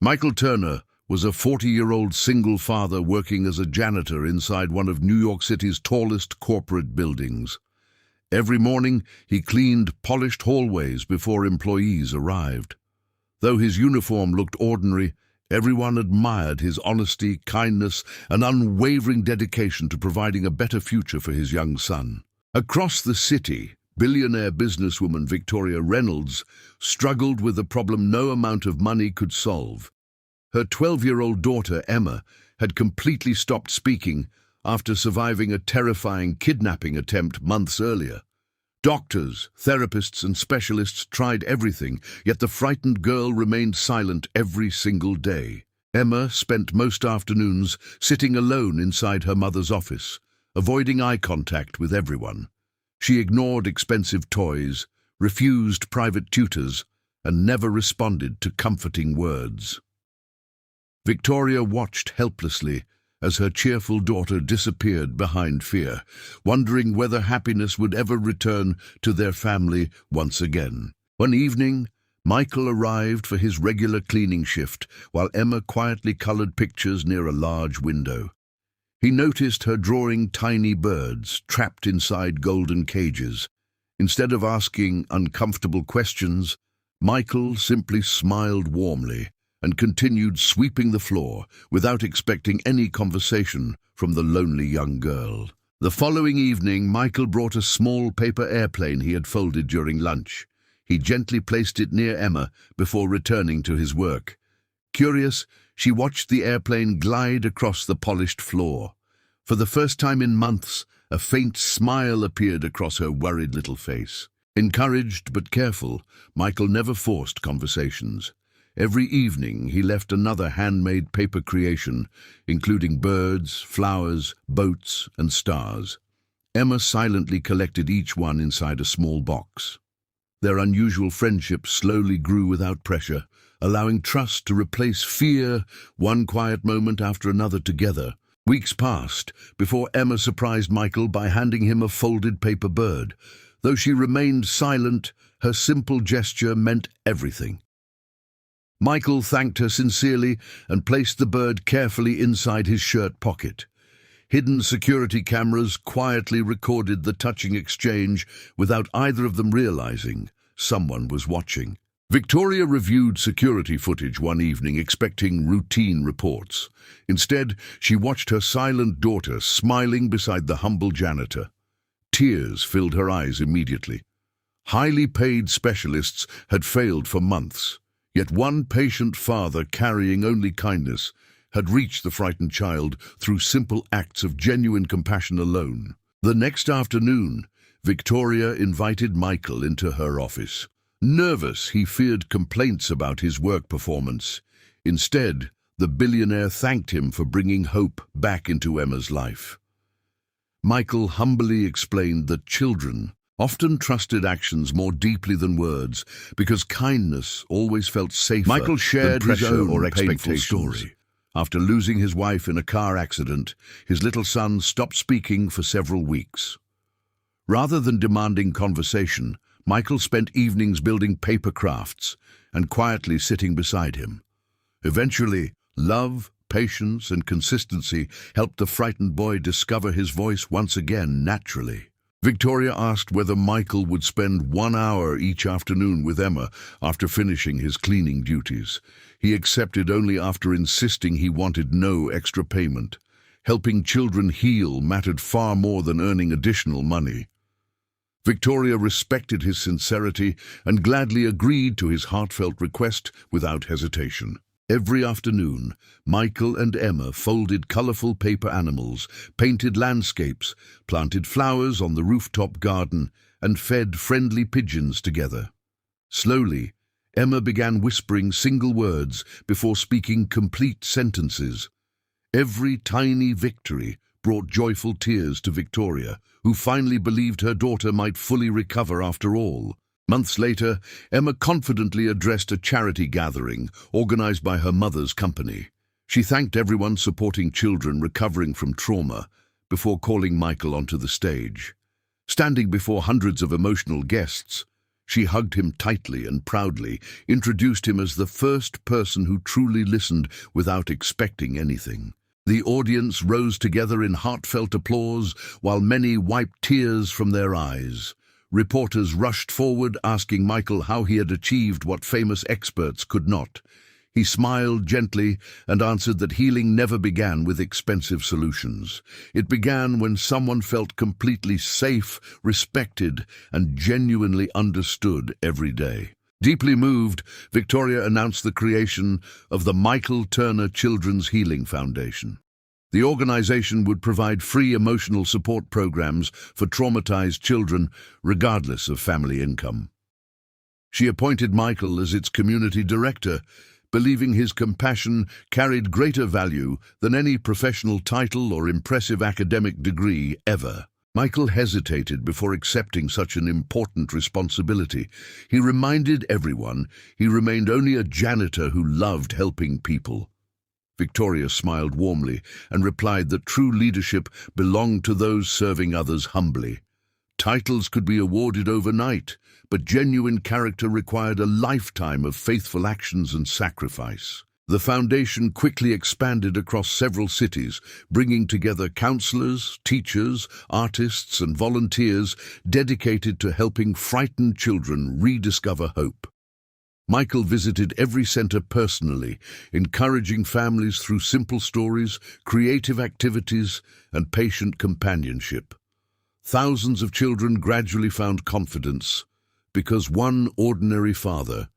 Michael Turner was a 40-year-old single father working as a janitor inside one of New York City's tallest corporate buildings. Every morning, he cleaned polished hallways before employees arrived. Though his uniform looked ordinary, everyone admired his honesty, kindness, and unwavering dedication to providing a better future for his young son. Across the city, billionaire businesswoman Victoria Reynolds struggled with a problem no amount of money could solve. Her 12-year-old daughter, Emma, had completely stopped speaking after surviving a terrifying kidnapping attempt months earlier. Doctors, therapists, and specialists tried everything, yet the frightened girl remained silent every single day. Emma spent most afternoons sitting alone inside her mother's office, avoiding eye contact with everyone. She ignored expensive toys, refused private tutors, and never responded to comforting words. Victoria watched helplessly as her cheerful daughter disappeared behind fear, wondering whether happiness would ever return to their family once again. One evening, Michael arrived for his regular cleaning shift, while Emma quietly colored pictures near a large window. He noticed her drawing tiny birds trapped inside golden cages. Instead of asking uncomfortable questions, Michael simply smiled warmly and continued sweeping the floor without expecting any conversation from the lonely young girl. The following evening, Michael brought a small paper airplane he had folded during lunch. He gently placed it near Emma before returning to his work. Curious, she watched the airplane glide across the polished floor. For the first time in months, a faint smile appeared across her worried little face. Encouraged but careful, Michael never forced conversations. Every evening, he left another handmade paper creation, including birds, flowers, boats, and stars. Emma silently collected each one inside a small box. Their unusual friendship slowly grew without pressure, allowing trust to replace fear, one quiet moment after another together. Weeks passed before Emma surprised Michael by handing him a folded paper bird. Though she remained silent, her simple gesture meant everything. Michael thanked her sincerely and placed the bird carefully inside his shirt pocket. Hidden security cameras quietly recorded the touching exchange without either of them realizing someone was watching. Victoria reviewed security footage one evening, expecting routine reports. Instead, she watched her silent daughter smiling beside the humble janitor. Tears filled her eyes immediately. Highly paid specialists had failed for months. Yet one patient father carrying only kindness had reached the frightened child through simple acts of genuine compassion alone. The next afternoon, Victoria invited Michael into her office. Nervous, he feared complaints about his work performance. Instead, the billionaire thanked him for bringing hope back into Emma's life. Michael humbly explained that children often trusted actions more deeply than words because kindness always felt safer. Michael shared his own or painful story. After losing his wife in a car accident, his little son stopped speaking for several weeks. Rather than demanding conversation, Michael spent evenings building paper crafts and quietly sitting beside him. Eventually, love, patience, and consistency helped the frightened boy discover his voice once again naturally. Victoria asked whether Michael would spend 1 hour each afternoon with Emma after finishing his cleaning duties. He accepted only after insisting he wanted no extra payment. Helping children heal mattered far more than earning additional money. Victoria respected his sincerity and gladly agreed to his heartfelt request without hesitation. Every afternoon, Michael and Emma folded colorful paper animals, painted landscapes, planted flowers on the rooftop garden, and fed friendly pigeons together. Slowly, Emma began whispering single words before speaking complete sentences. Every tiny victory brought joyful tears to Victoria, who finally believed her daughter might fully recover after all. Months later, Emma confidently addressed a charity gathering organized by her mother's company. She thanked everyone supporting children recovering from trauma before calling Michael onto the stage. Standing before hundreds of emotional guests, She hugged him tightly and proudly, introduced him as the first person who truly listened without expecting anything. The audience rose together in heartfelt applause, while many wiped tears from their eyes. Reporters rushed forward, asking Michael how he had achieved what famous experts could not. He smiled gently and answered that healing never began with expensive solutions. It began when someone felt completely safe, respected, and genuinely understood every day. Deeply moved, Victoria announced the creation of the Michael Turner Children's Healing Foundation. The organization would provide free emotional support programs for traumatized children, regardless of family income. She appointed Michael as its community director, believing his compassion carried greater value than any professional title or impressive academic degree ever. Michael hesitated before accepting such an important responsibility. He reminded everyone he remained only a janitor who loved helping people. Victoria smiled warmly and replied that true leadership belonged to those serving others humbly. Titles could be awarded overnight, but genuine character required a lifetime of faithful actions and sacrifice. The foundation quickly expanded across several cities, bringing together counselors, teachers, artists, and volunteers dedicated to helping frightened children rediscover hope. Michael visited every center personally, encouraging families through simple stories, creative activities, and patient companionship. Thousands of children gradually found confidence because one ordinary father